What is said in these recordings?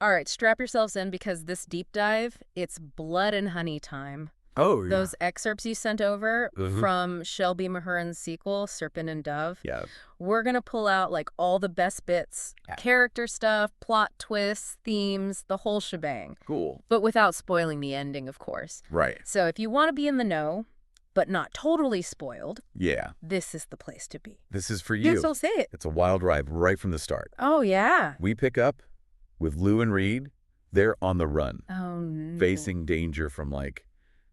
All right, strap yourselves in because this deep dive, it's blood and honey time. Oh, yeah. Those excerpts you sent over Mhm. from Shelby Mahurin's sequel, Serpent and Dove, Yeah. we're going to pull out like all the best bits, Yeah. character stuff, plot twists, themes, the whole shebang. Cool. But without spoiling the ending, of course. Right. So if you want to be in the know, but not totally spoiled, Yeah. this is the place to be. This is for you. Yes, I'll say it. It's a wild ride right from the start. Oh, yeah. We pick up with Lou and Reed. They're on the run, Oh, no. facing danger from, like,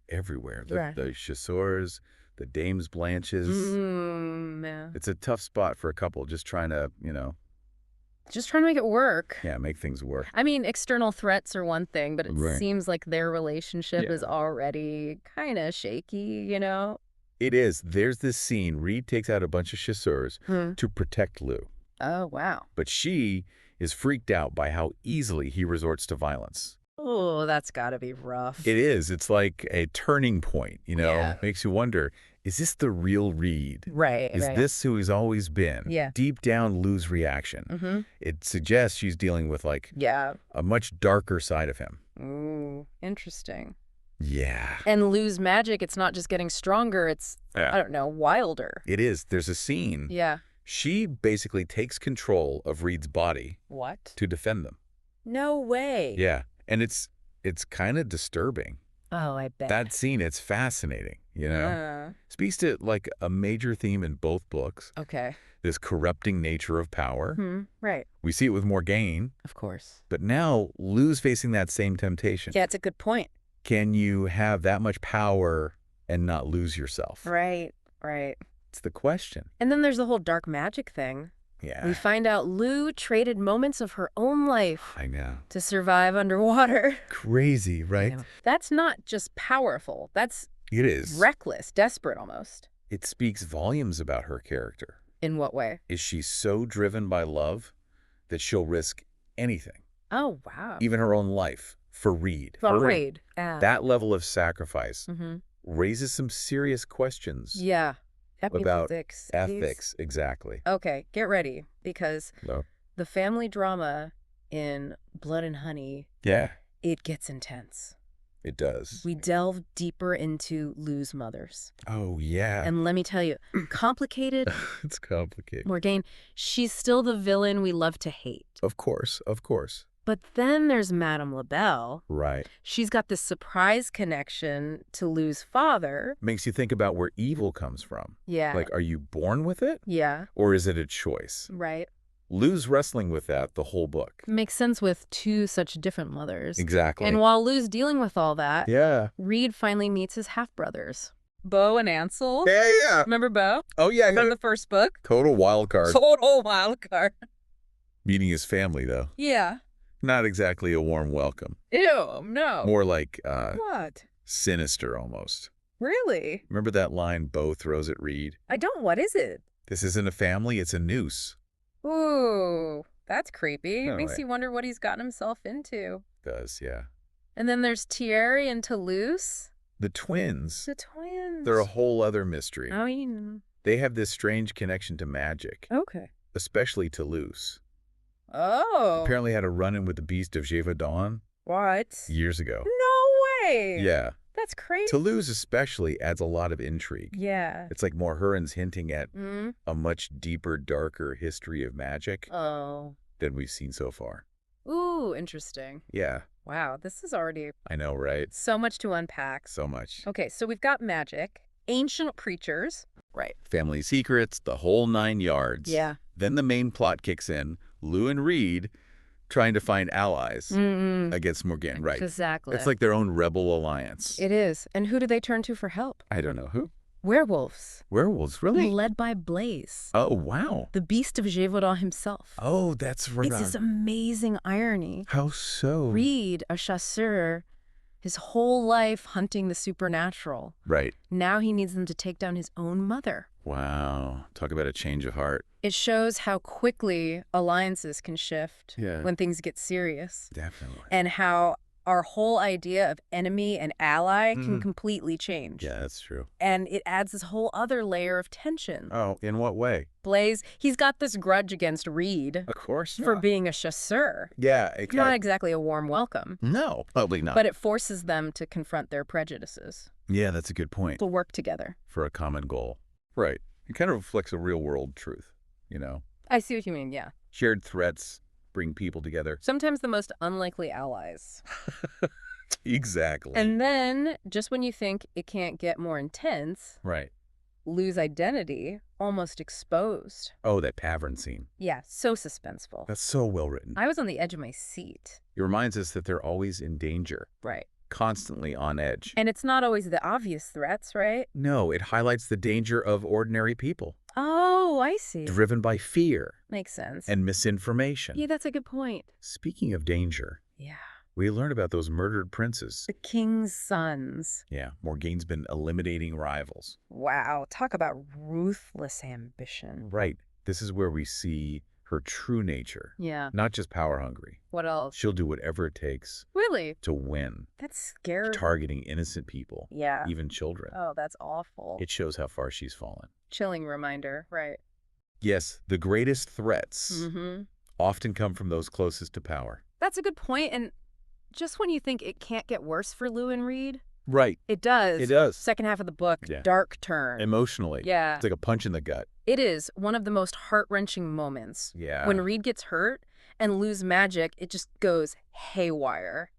everywhere. Right. The chasseurs, the dames blanches. Yeah. It's a tough spot for a couple just trying to, Just trying to make it work. yeah, make things work. I mean, external threats are one thing, but it Right. seems like their relationship Yeah. is already kind of shaky, you know? It is. There's this scene. Reed takes out a bunch of chasseurs to protect Lou. Oh, wow. But she is freaked out by how easily he resorts to violence. Oh, that's got to be rough. It is. It's like a turning point, Yeah. Makes you wonder, is this the real Reed? Right, Is right. this who he's always been? Yeah. Deep down, Lou's reaction. It suggests she's dealing with, like, Yeah. a much darker side of him. Ooh, interesting. Yeah. And Lou's magic, it's not just getting stronger, it's, I don't know, wilder. It is. There's a scene. Yeah. She basically takes control of Reed's body What? to defend them. No way. Yeah. And it's kind of disturbing. Oh, I bet. That scene, it's fascinating, Speaks to, like, a major theme in both books, Okay. this corrupting nature of power. Right. We see it with Morgaine, Of course. but now Lou's facing that same temptation. Yeah, it's a good point. Can you have that much power and not lose yourself? Right, right. It's the question. And then there's the whole dark magic thing. Yeah. We find out Lou traded moments of her own life I know. to survive underwater. Crazy, right? That's not just powerful. That's It is. reckless, desperate almost. It speaks volumes about her character. In what way? Is she so driven by love that she'll risk anything, Oh, wow. even her own life, for Reed? Afraid. That level of sacrifice Mm-hmm. raises some serious questions Yeah. about Ethics. ethics. Exactly. Okay, get ready, because No. the family drama in Blood and Honey, Yeah, it gets intense. it does. We delve deeper into Lou's mothers. Oh, yeah. And let me tell you, complicated, It's complicated. Morgaine, she's still the villain we love to hate. Of course, of course. But then there's Madame LaBelle. Right. She's got this surprise connection to Lou's father. Makes you think about where evil comes from. Yeah. Like, are you born with it? Yeah, Or is it a choice? right. Lou's wrestling with that the whole book. Makes sense with two such different mothers. Exactly. And while Lou's dealing with all that, Yeah. Reed finally meets his half-brothers. Bo and Ansel. Yeah. Remember Bo? Oh, yeah. From the first book? Total wild card. Total wild card. Meeting his family, though. Yeah. Not exactly a warm welcome. Ew, no. More like What? sinister almost. Really? Remember that line Bo throws at Reed? I don't. What is it? This isn't a family, it's a noose. Ooh, that's creepy. No It makes way. you wonder what he's gotten himself into. Does, yeah. And then there's Thierry and Toulouse. The twins, The twins. they're a whole other mystery. Oh, you know. They have this strange connection to magic, Okay. especially Toulouse. Oh. Apparently had a run-in with the beast of Gévaudan What? years ago. No way. Yeah. That's crazy. Toulouse especially adds a lot of intrigue. Yeah. It's like Mahurin's hinting at Mm. a much deeper, darker history of magic Oh. than we've seen so far. Ooh, interesting. Yeah, Wow, this is already I know, right? so much to unpack. So much. Okay, so we've got magic, ancient creatures. Right. Family secrets, the whole 9 yards. Yeah. Then the main plot kicks in. Lou and Reed trying to find allies against Morgaine. Right. Exactly. It's like their own rebel alliance. It is. And who do they turn to for help? I don't know who. Werewolves. Werewolves, really? Led by Blaze, Oh, wow. the beast of Gévaudan himself. Oh, that's right. It's this amazing irony. How so? Reed, a chasseur, his whole life hunting the supernatural. Right. Now he needs them to take down his own mother. Wow. Talk about a change of heart. It shows how quickly alliances can shift Yeah. when things get serious. Definitely. And how our whole idea of enemy and ally can completely change. Yeah, that's true. And it adds this whole other layer of tension. Oh, in what way? Blaze, he's got this grudge against Reed Of course for not. being a chasseur. Yeah, Not exactly. exactly a warm welcome. No, probably not. But it forces them to confront their prejudices. Yeah, that's a good point. To work together. For a common goal. Right. It kind of reflects a real-world truth, you know? I see what you mean, yeah. Shared threats bring people together. Sometimes the most unlikely allies. Exactly. And then, just when you think it can't get more intense, right. Lou's identity almost exposed. Oh, that Mahurin scene. Yeah, so suspenseful. That's so well written. I was on the edge of my seat. It reminds us that they're always in danger. Right. Constantly on edge. And it's not always the obvious threats, right? No, it highlights the danger of ordinary people. Oh, I see. Driven by fear. Makes sense. And misinformation. Yeah, that's a good point. Speaking of danger. Yeah. We learned about those murdered princes. The king's sons. Yeah, Morgaine's been eliminating rivals. Wow, talk about ruthless ambition. Right. This is where we see her true nature. Yeah. Not just power hungry. What else? She'll do whatever it takes Really? to win. That's scary. Targeting innocent people. Yeah. Even children. Oh, that's awful. It shows how far she's fallen. Chilling reminder, right. Yes, the greatest threats often come from those closest to power. That's a good point, and just when you think it can't get worse for Lou and Reed, Right. it does. It does. Second half of the book, dark turn. Emotionally. Yeah. It's like a punch in the gut. It is one of the most heart-wrenching moments. Yeah. When Reed gets hurt and Lou's magic, it just goes haywire.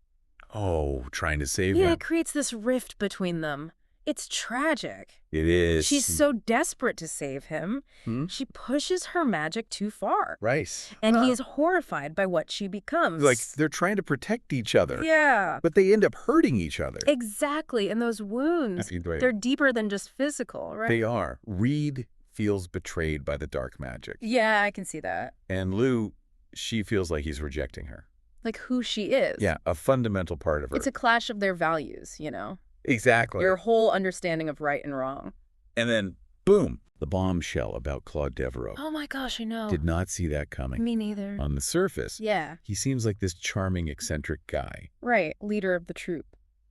Oh, trying to save Yeah, him. it creates this rift between them. It's tragic. It is. She's so desperate to save him, she pushes her magic too far. Right. And he is horrified by what she becomes. Like, they're trying to protect each other. Yeah. But they end up hurting each other. Exactly. And those wounds, they're deeper than just physical, right? They are. Reed feels betrayed by the dark magic. Yeah, I can see that. And Lou, she feels like he's rejecting her. Like who she is. Yeah, a fundamental part of her. It's a clash of their values, you know? Exactly. Your whole understanding of right and wrong. And then, boom, the bombshell about Claude Devereaux. Oh my gosh, I know. Did not see that coming. Me neither. On the surface, Yeah. he seems like this charming, eccentric guy. Right, leader of the troop.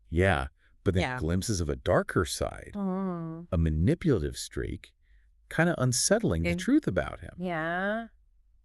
Yeah, but then glimpses of a darker side, a manipulative streak, kind of unsettling the truth about him. Yeah.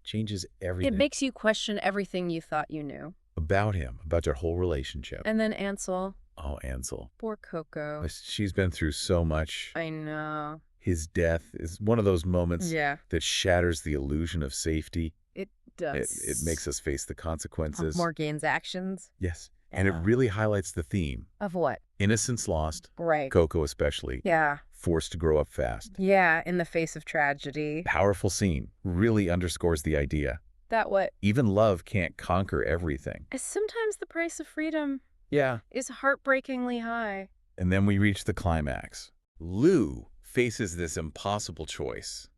Changes everything. It makes you question everything you thought you knew. About him, about their whole relationship. And then Ansel. Oh, Ansel. Poor Coco. She's been through so much. I know. His death is one of those moments Yeah. that shatters the illusion of safety. It does. It makes us face the consequences. Morgaine's actions. Yes. And it really highlights the theme. Of what? Innocence lost. Right. Coco especially. Yeah. Forced to grow up fast. Yeah, in the face of tragedy. Powerful scene. Really underscores the idea. That what? Even love can't conquer everything. Sometimes the price of freedom Yeah. is heartbreakingly high. And then we reach the climax. Lou faces this impossible choice.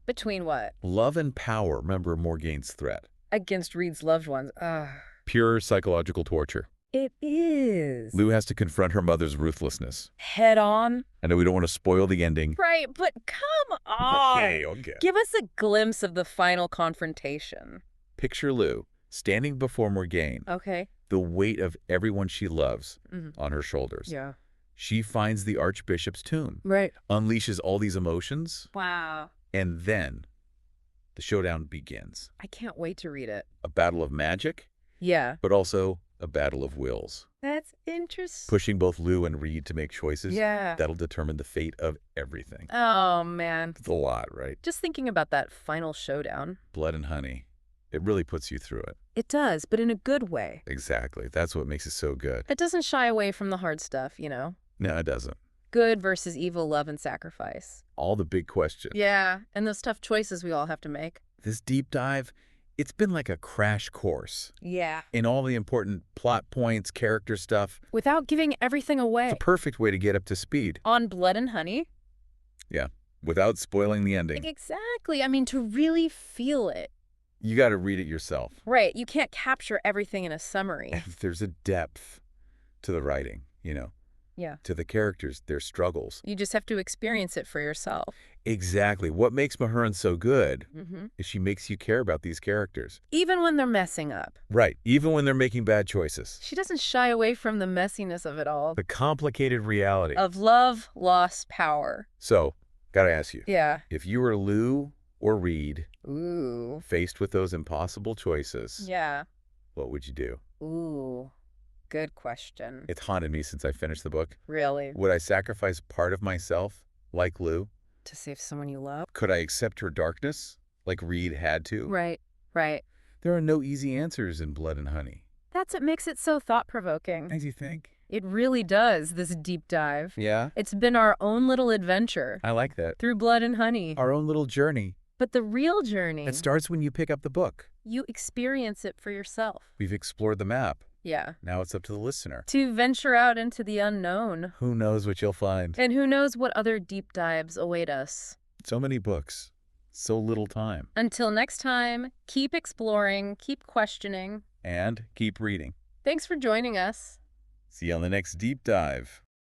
Between what? Love and power, remember Morgaine's threat. Against Reed's loved ones. Ugh. Pure psychological torture. It is. Lou has to confront her mother's ruthlessness. Head on. I know we don't want to spoil the ending. Right, but come on. Okay. Give us a glimpse of the final confrontation. Picture Lou standing before Morgaine. Okay. The weight of everyone she loves on her shoulders. Yeah. She finds the Archbishop's tomb. Right. Unleashes all these emotions. Wow. And then the showdown begins. I can't wait to read it. A battle of magic. Yeah. But also a battle of wills. That's interesting. Pushing both Lou and Reed to make choices. Yeah. That'll determine the fate of everything. Oh, man. It's a lot, right? Just thinking about that final showdown. Blood and honey. It really puts you through it. It does, but in a good way. Exactly. That's what makes it so good. It doesn't shy away from the hard stuff, you know? No, it doesn't. Good versus evil, love and sacrifice. All the big questions. Yeah, and those tough choices we all have to make. This deep dive, it's been like a crash course. Yeah. In all the important plot points, character stuff. Without giving everything away. It's a perfect way to get up to speed. On Blood and Honey. Yeah, without spoiling the ending. Exactly. I mean, to really feel it. You got to read it yourself. Right. You can't capture everything in a summary. There's a depth to the writing, you know. Yeah. to the characters, their struggles. You just have to experience it for yourself. Exactly. What makes Mahurin so good Mm-hmm. is she makes you care about these characters. Even when they're messing up. Right. Even when they're making bad choices. She doesn't shy away from the messiness of it all. The complicated reality. Of love, loss, power. So, gotta ask you. Yeah. If you were Lou or Reed, Ooh. faced with those impossible choices, Yeah. what would you do? Ooh. Good question. It's haunted me since I finished the book. Really? Would I sacrifice part of myself, like Lou? To save someone you love? Could I accept her darkness, like Reed had to? Right. Right. There are no easy answers in Blood and Honey. That's what makes it so thought-provoking. As you think? It really does, this deep dive. Yeah? It's been our own little adventure. I like that. Through Blood and Honey. Our own little journey. But the real journey... It starts when you pick up the book. You experience it for yourself. We've explored the map. Yeah. Now it's up to the listener. To venture out into the unknown. Who knows what you'll find? And who knows what other deep dives await us. So many books. So little time. Until next time, keep exploring, keep questioning. And keep reading. Thanks for joining us. See you on the next deep dive.